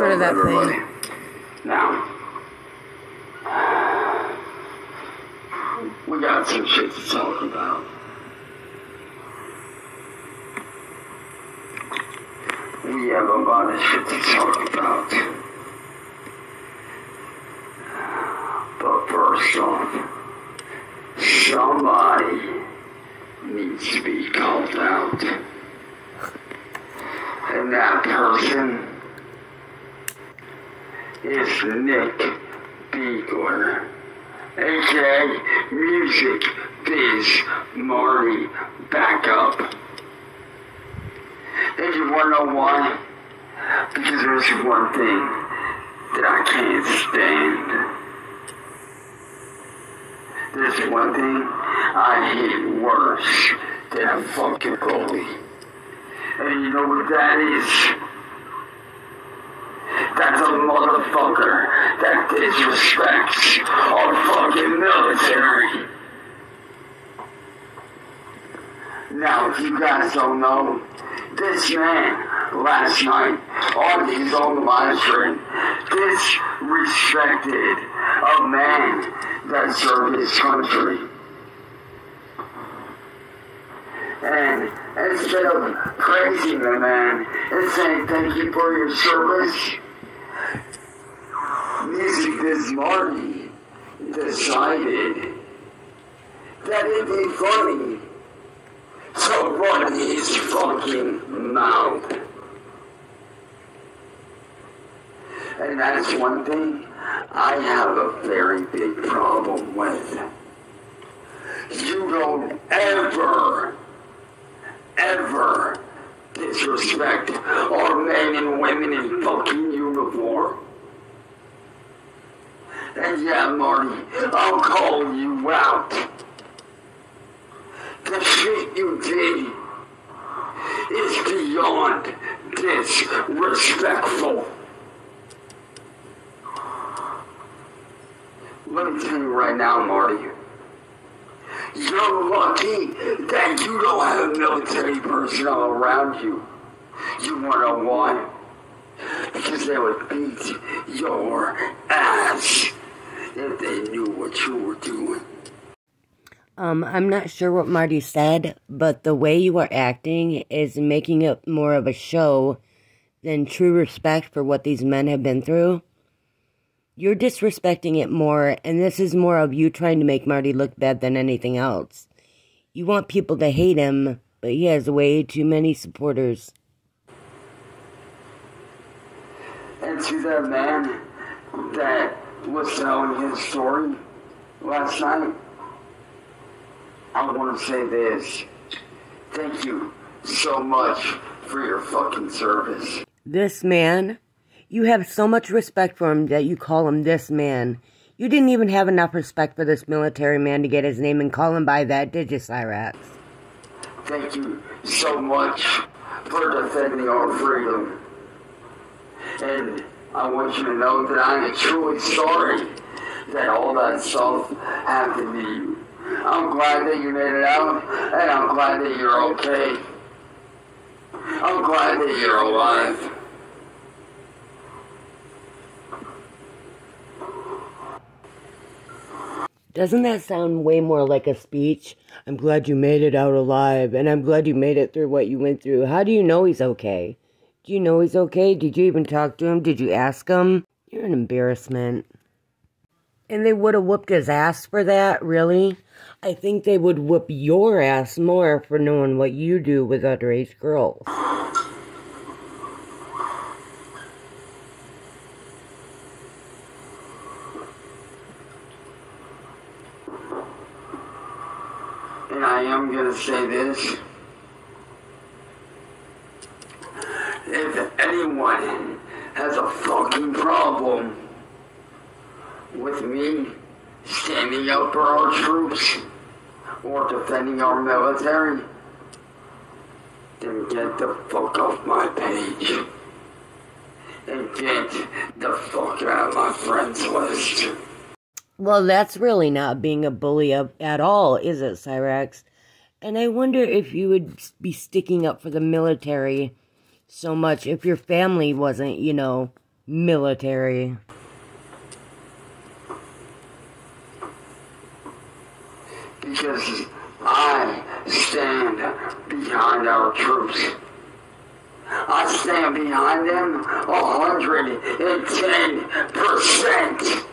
rid of that everybody. thing. Now, we got some shit to talk about. We have a lot of shit to talk about. But first off, somebody needs to be called out. And that person is Nick Beagler, aka Music Biz Marty Backup. And you wanna know why? Because there's one thing that I can't stand. There's one thing I hate worse than a fucking bully. And you know what that is? That's a motherfucker that disrespects our fucking military. Now, if you guys don't know, this man, last night, on his own live stream, disrespected a man that served his country. And instead of praising the man and saying thank you for your service, Music Biz Marty decided that it'd be funny to run his fucking mouth. And that's one thing I have a very big problem with. You don't ever disrespect our men and women in fucking uniform. And yeah, Marty, I'll call you out. The shit you did is beyond disrespectful. Let me tell you right now, Marty. You're lucky that you don't have military personnel around you. You wanna know why? Because they would beat your ass if they knew what you were doing. I'm not sure what Marty said, but the way you are acting is making it more of a show than true respect for what these men have been through. You're disrespecting it more, and this is more of you trying to make Marty look bad than anything else. You want people to hate him, but he has way too many supporters. And to that man that was telling his story last night, I want to say this. Thank you so much for your fucking service. This man, you have so much respect for him that you call him this man. You didn't even have enough respect for this military man to get his name and call him by that, did you, Cyraxx? Thank you so much for defending our freedom. And I want you to know that I am truly sorry that all that stuff happened to you. I'm glad that you made it out, and I'm glad that you're okay. I'm glad that you're alive. Doesn't that sound way more like a speech? I'm glad you made it out alive, and I'm glad you made it through what you went through. How do you know he's okay? Do you know he's okay? Did you even talk to him? Did you ask him? You're an embarrassment. And they would have whooped his ass for that, really? I think they would whoop your ass more for knowing what you do with underage girls. And I am gonna say this. If anyone has a fucking problem with me standing up for our troops or defending our military, then get the fuck off my page and get the fuck out of my friends list. Well, that's really not being a bully at all, is it, Cyraxx? And I wonder if you would be sticking up for the military so much if your family wasn't, you know, military. Because I stand behind our troops. I stand behind them 110%.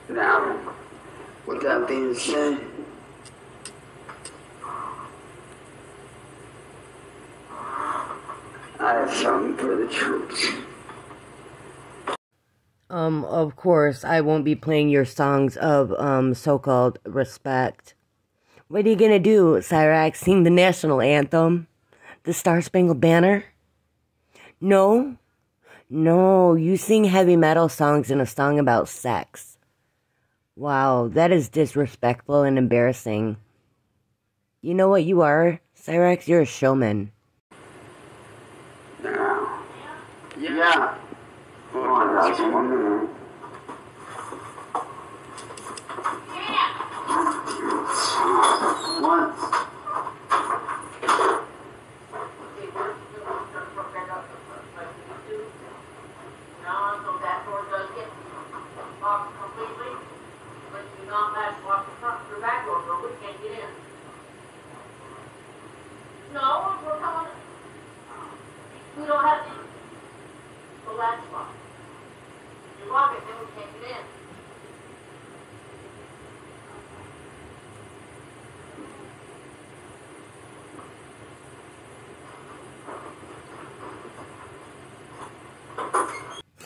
Now, with that being said, I have something for the troops. Of course, I won't be playing your songs of, so-called respect. What are you gonna do, Cyraxx? Sing the national anthem? The Star-Spangled Banner? No? No, you sing heavy metal songs in a song about sex. Wow, that is disrespectful and embarrassing. You know what you are, Cyraxx? You're a showman. Yeah. Hold on, guys, 1 minute. What? So that door does get locked completely, but you do not lock the front or back door, or we can't get in. No, we're coming. We don't have to. The latch lock. You lock it, then we can't get in.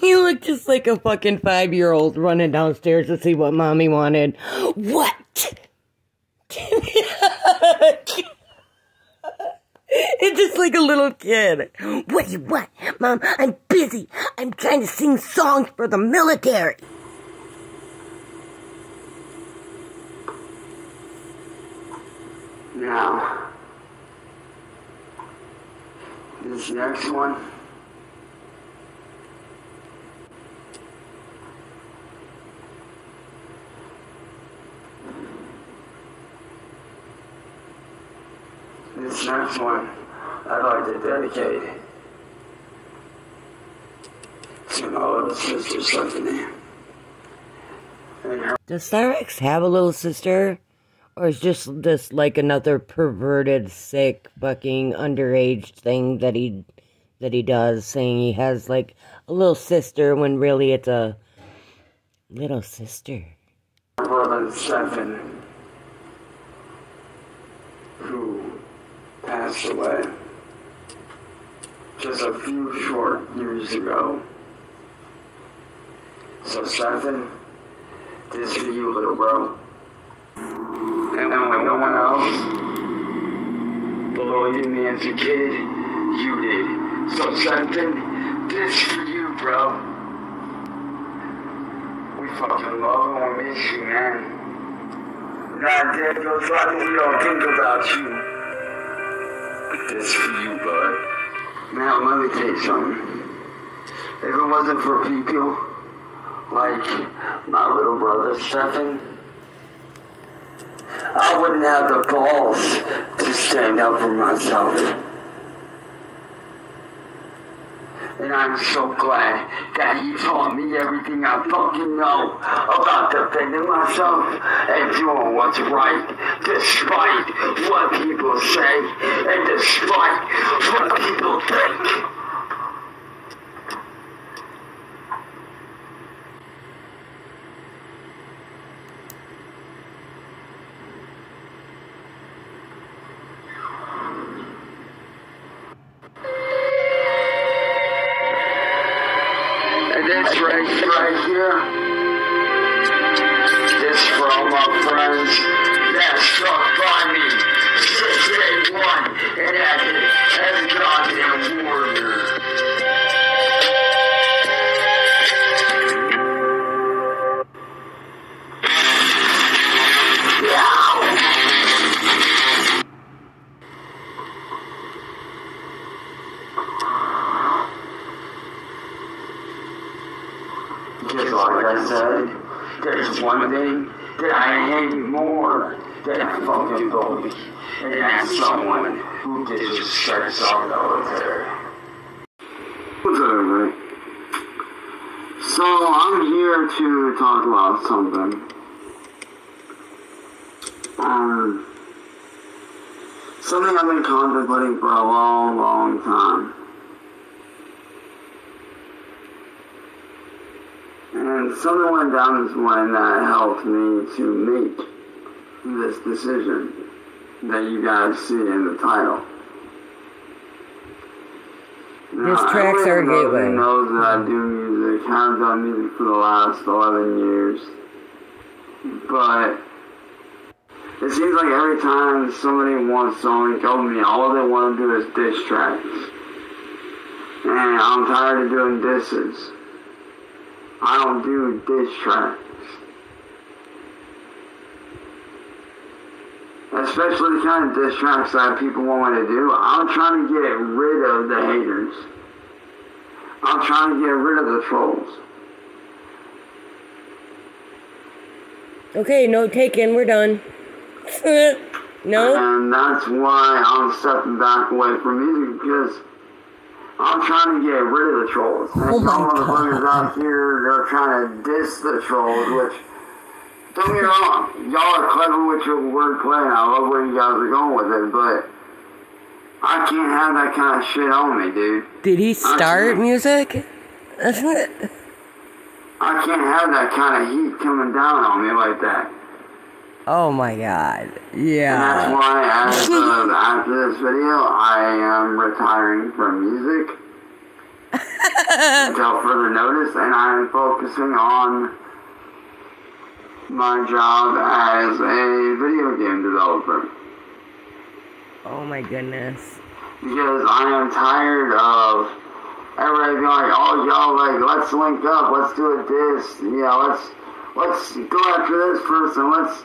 You look just like a fucking 5-year-old running downstairs to see what mommy wanted. What? It's just like a little kid. What do you want? Mom, I'm busy. I'm trying to sing songs for the military. Now, this next one. This next one, I'd like to dedicate to my little sister, Stephanie. Does Cyraxx have a little sister? Or is just this like another perverted, sick, fucking underage thing that he does, saying he has like a little sister when really it's a little sister? My brother Stephen, who passed away just a few short years ago. So Stephen, this is for you, little bro. And when no one else believed in me as a kid, you did. So Stephen, this is for you, bro. We fucking love and we miss you, man. That day goes by and we don't think about you. This is for you, bud. Now, let me tell you something. If it wasn't for people like my little brother, Stephen, I wouldn't have the balls to stand up for myself. And I'm so glad that he taught me everything I fucking know about defending myself and doing what's right, despite what people say and despite what people think. This right here, this for all my friends that stuck by me since day one and acted as a goddamn warrior. Just like I said, there's one thing that I hate more than a fucking bully, and that's someone who disrespects our military. What's up, everybody? So, I'm here to talk about something. Something I've been contemplating for a long, long time. And something went down this morning that helped me to make this decision that you guys see in the title. Distracks our gateway. Everybody knows that I do music, have done music for the last 11 years. But it seems like every time somebody wants something to go me, all they want to do is diss tracks. And I'm tired of doing disses. I don't do diss tracks. Especially the kind of diss tracks that people want me to do. I'm trying to get rid of the haters. I'm trying to get rid of the trolls. Okay, note taken, we're done. No? And that's why I'm stepping back away from music, because I'm trying to get rid of the trolls. And some motherfuckers out here, they're trying to diss the trolls, which, don't get me wrong, y'all are clever with your wordplay, and I love where you guys are going with it, but I can't have that kind of shit on me, dude. Did he start music? I can't have that kind of heat coming down on me like that. Oh my god. Yeah. And that's why, after this video, I am retiring from music until further notice, and I am focusing on my job as a video game developer. Oh my goodness. Because I am tired of everybody being like, oh, y'all, like, let's link up, let's do a diss, let's go after this person, let's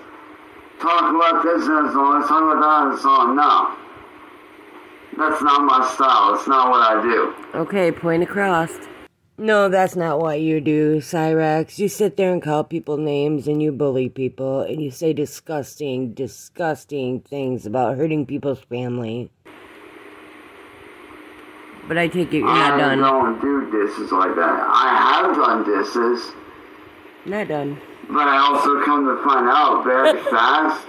talk about this and so on, let's talk about that and so on. No. That's not my style. It's not what I do. Okay, point across. No, that's not what you do, Cyraxx. You sit there and call people names and you bully people and you say disgusting, disgusting things about hurting people's family. But I take it you're not done. I don't do disses like that. I have done disses. Not done. But I also come to find out very fast,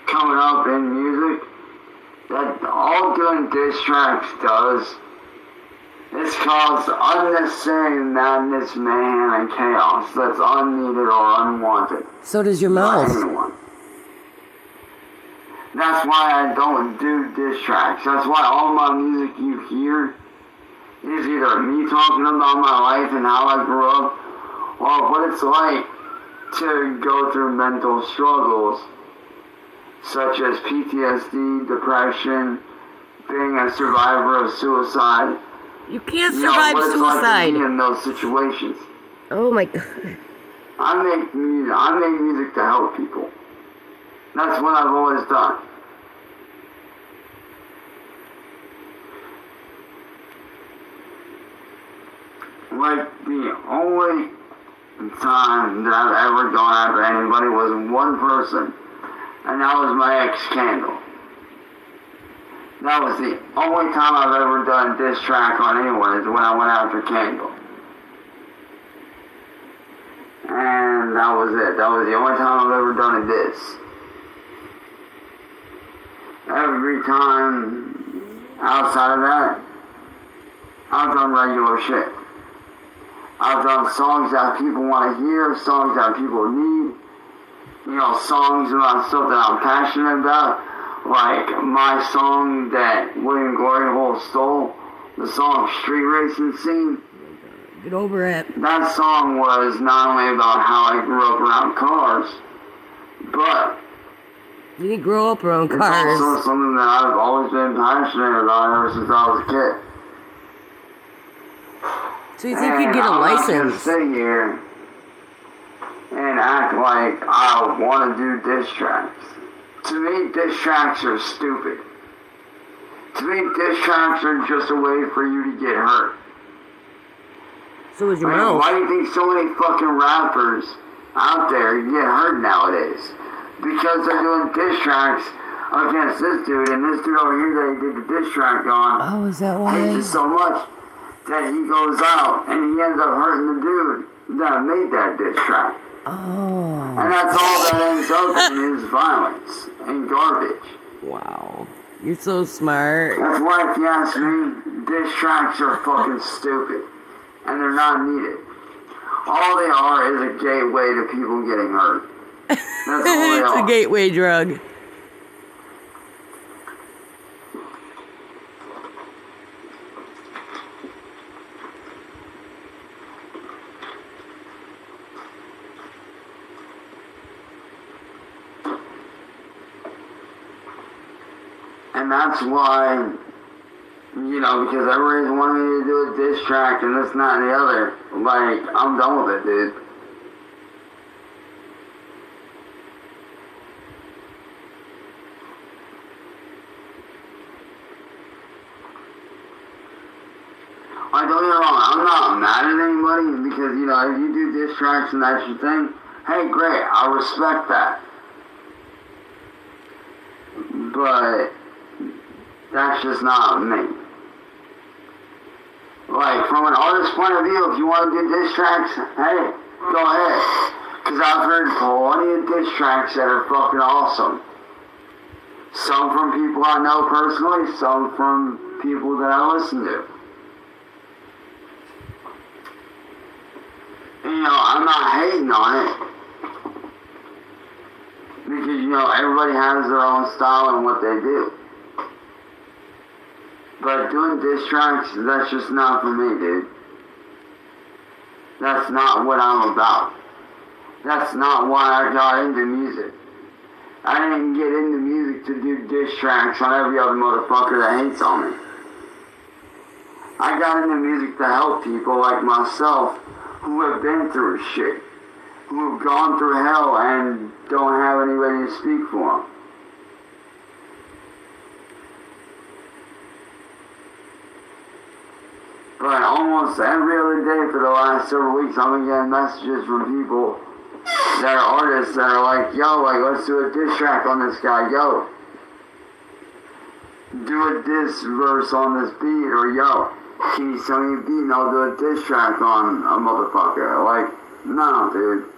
coming up in music, that all doing diss tracks does is cause unnecessary madness, mayhem, and chaos that's unneeded or unwanted. So does your mouth. Anyone. That's why I don't do diss tracks. That's why all my music you hear is either me talking about my life and how I grew up, or what it's like to go through mental struggles, such as PTSD, depression, being a survivor of suicide. You can't survive suicide. Like to be in those situations. Oh my god. I make music to help people. That's what I've always done. Like, the only time that I've ever gone after anybody was one person, and that was my ex Candle. That was the only time I've ever done a diss track on anyone, is when I went after Candle. And that was it. That was the only time I've ever done a diss. Every time outside of that, I've done regular shit. I've done songs that people want to hear, songs that people need, songs about stuff that I'm passionate about, like my song that William Glory Hole stole, the song Street Racing Scene. Get over it. That song was not only about how I grew up around cars, but you didn't grow up around cars. It's also something that I've always been passionate about ever since I was a kid. So you think you'd get a license? I'm not gonna sit here and act like I want to do diss tracks. To me, diss tracks are stupid. To me, diss tracks are just a way for you to get hurt. So is your mouth. Why do you think so many fucking rappers out there get hurt nowadays? Because they're doing diss tracks against this dude, and this dude over here that he did the diss track on. Oh, is that why? Hates it so much that he goes out and he ends up hurting the dude that made that diss track. Oh. And that's all that ends up in is violence and garbage. Wow. You're so smart. That's why, if you ask me, diss tracks are fucking stupid. And they're not needed. All they are is a gateway to people getting hurt. That's all they It's are. a gateway drug. And that's why, you know, because everybody's wanting me to do a diss track and this, and that, and the other. Like, I'm done with it, dude. Like, don't get me wrong, I'm not mad at anybody because, you know, if you do diss tracks and that's your thing, hey, great, I respect that. But that's just not me. Like, from an artist's point of view, if you want to do diss tracks, hey, go ahead. Because I've heard plenty of diss tracks that are fucking awesome. Some from people I know personally, some from people that I listen to. And, you know, I'm not hating on it. Because, you know, everybody has their own style and what they do. But doing diss tracks, that's just not for me, dude. That's not what I'm about. That's not why I got into music. I didn't get into music to do diss tracks on every other motherfucker that hates on me. I got into music to help people like myself who have been through shit, who have gone through hell and don't have anybody to speak for them. But almost every other day for the last several weeks, I've been getting messages from people that are artists that are like, yo, like, let's do a diss track on this guy, yo. Do a diss verse on this beat, or yo, can you send me a beat and I'll do a diss track on a motherfucker? Like, no, dude.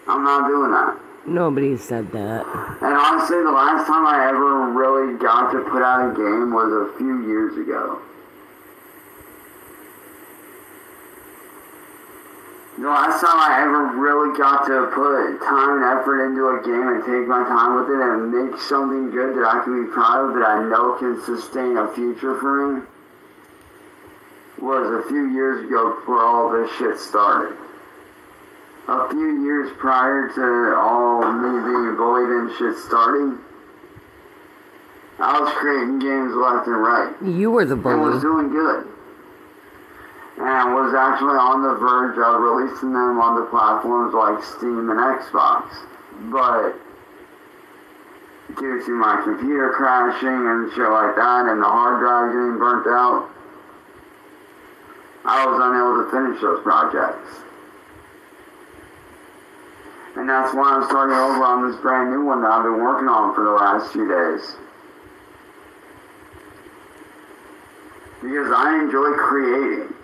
I'm not doing that. Nobody said that. And honestly, the last time I ever really got to put out a game was a few years ago. The last time I ever really got to put time and effort into a game and take my time with it and make something good that I can be proud of, that I know can sustain a future for me, was a few years ago before all this shit started. A few years prior to all me being bullied and shit starting, I was creating games left and right. You were the bully. And was doing good. And was actually on the verge of releasing them on the platforms like Steam and Xbox. But due to my computer crashing and shit like that, and the hard drive getting burnt out, I was unable to finish those projects. And that's why I'm starting over on this brand new one that I've been working on for the last few days. Because I enjoy creating.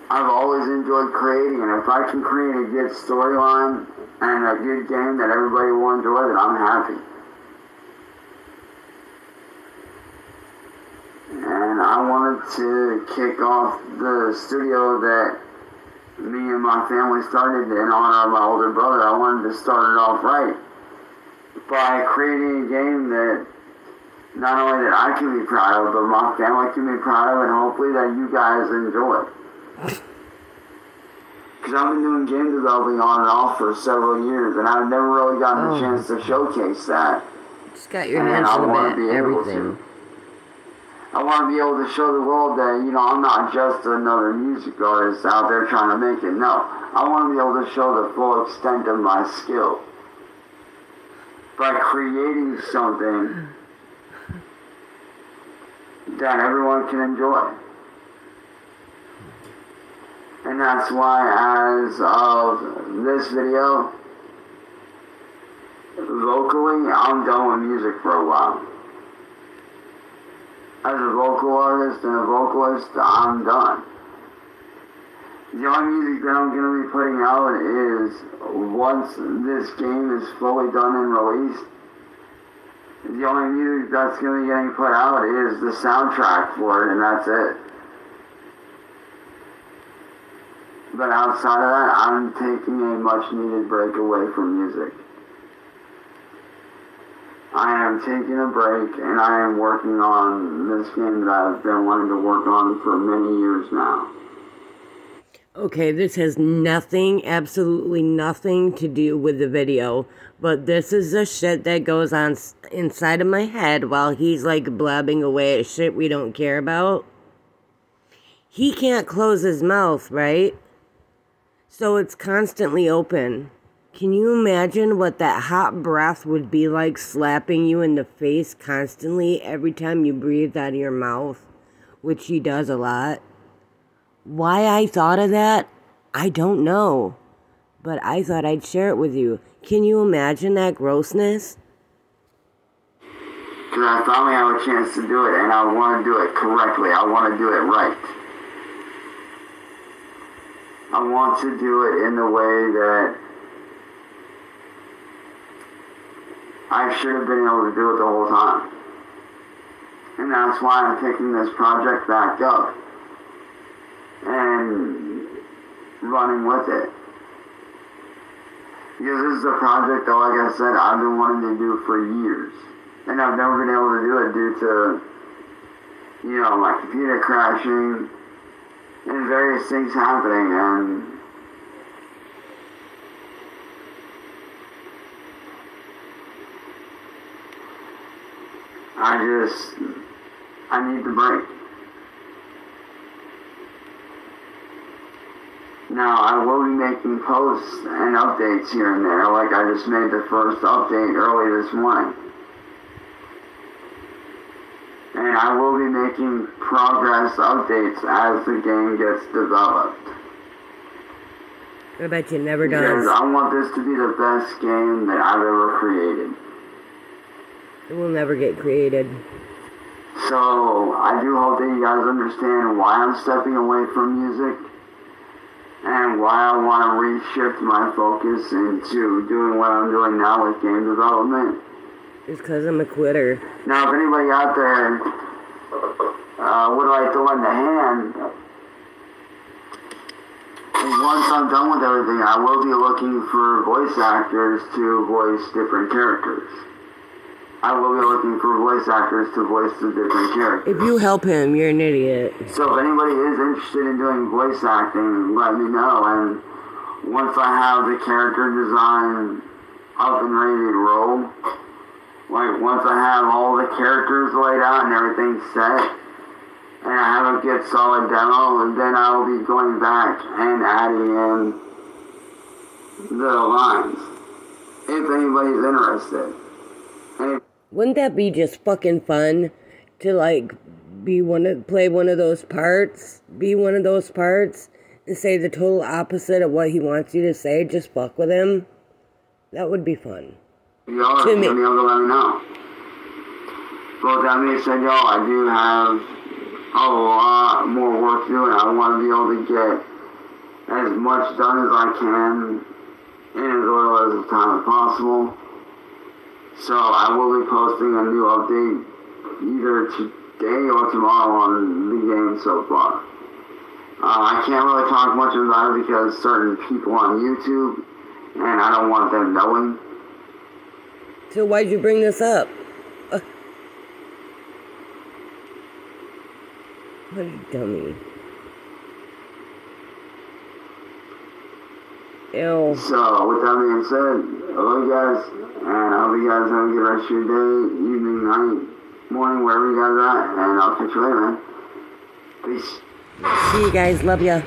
I've always enjoyed creating, and if I can create a good storyline and a good game that everybody will enjoy, then I'm happy. And I wanted to kick off the studio that me and my family started in honor of my older brother. I wanted to start it off right by creating a game that not only that I can be proud of, but my family can be proud of, and hopefully that you guys enjoy. Because I've been doing game developing on and off for several years, and I've never really gotten a chance to showcase that. Just got your hands on everything. I want to be able to show the world that, you know, I'm not just another music artist out there trying to make it. No, I want to be able to show the full extent of my skill by creating something that everyone can enjoy. And that's why, as of this video, vocally, I'm done with music for a while. As a vocal artist and a vocalist, I'm done. The only music that I'm going to be putting out is, once this game is fully done and released, the only music that's going to be getting put out is the soundtrack for it, and that's it. But outside of that, I'm taking a much needed break away from music. I am taking a break, and I am working on this game that I've been wanting to work on for many years now. Okay, this has nothing, absolutely nothing to do with the video, but this is the shit that goes on inside of my head while he's like blabbing away at shit we don't care about. He can't close his mouth, right? So it's constantly open. Can you imagine what that hot breath would be like slapping you in the face constantly every time you breathe out of your mouth? Which he does a lot. Why I thought of that, I don't know. But I thought I'd share it with you. Can you imagine that grossness? Because I finally have a chance to do it, and I want to do it correctly. I want to do it right. I want to do it in the way that I should have been able to do it the whole time. And that's why I'm picking this project back up and running with it. Because this is a project that, like I said, I've been wanting to do for years. And I've never been able to do it due to, you know, my computer crashing and various things happening. And I need the break. Now, I will be making posts and updates here and there, like I just made the first update early this morning. And I will be making progress updates as the game gets developed. I bet you never does. Because I want this to be the best game that I've ever created. It will never get created. So, I do hope that you guys understand why I'm stepping away from music and why I want to reshift my focus into doing what I'm doing now with game development. It's because I'm a quitter. Now, if anybody out there would like to lend a hand, once I'm done with everything, I will be looking for voice actors to voice different characters. I will be looking for voice actors to voice the different characters. If you help him, you're an idiot. So if anybody is interested in doing voice acting, let me know. And once I have the character design up and ready to roll, like once I have all the characters laid out and everything set, and I have a good solid demo, and then I will be going back and adding in the lines, if anybody's interested. Wouldn't that be just fucking fun to like play one of those parts, be one of those parts, and say the total opposite of what he wants you to say? Just fuck with him. That would be fun. Y'all are going to be able to let me know. But that being said, y'all, I do have a lot more work to do, and I want to be able to get as much done as I can in as little as time as possible. So I will be posting a new update either today or tomorrow on the game so far. I can't really talk much about it because certain people on YouTube, and I don't want them knowing. So why'd you bring this up? What a dummy. Ew. So, with that being said, I love you guys, and I hope you guys have a good rest of your day, evening, night, morning, wherever you guys are at, and I'll catch you later, man. Peace. See you guys. Love ya.